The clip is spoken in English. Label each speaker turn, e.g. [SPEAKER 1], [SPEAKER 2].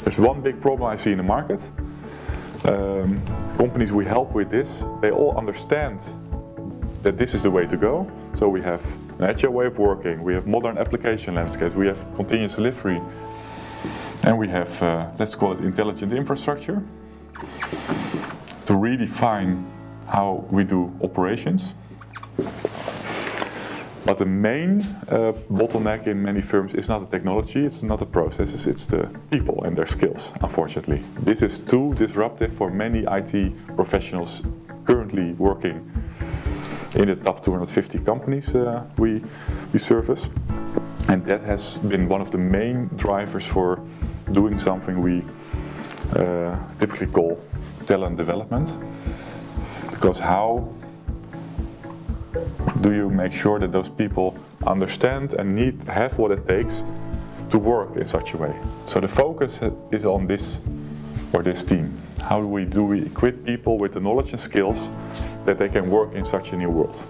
[SPEAKER 1] There's one big problem I see in the market. Companies we help with this, they all understand that this is the way to go. So we have an agile way of working, we have modern application landscapes, we have continuous delivery, and we have, let's call it intelligent infrastructure to redefine how we do operations. But the main bottleneck in many firms is not the technology, it's not the processes, it's the people and their skills, unfortunately. This is too disruptive for many IT professionals currently working in the top 250 companies we service. And that has been one of the main drivers for doing something we typically call talent development. Because how do you make sure that those people understand and have what it takes to work in such a way? So the focus is on this team. How do we equip people with the knowledge and skills that they can work in such a new world?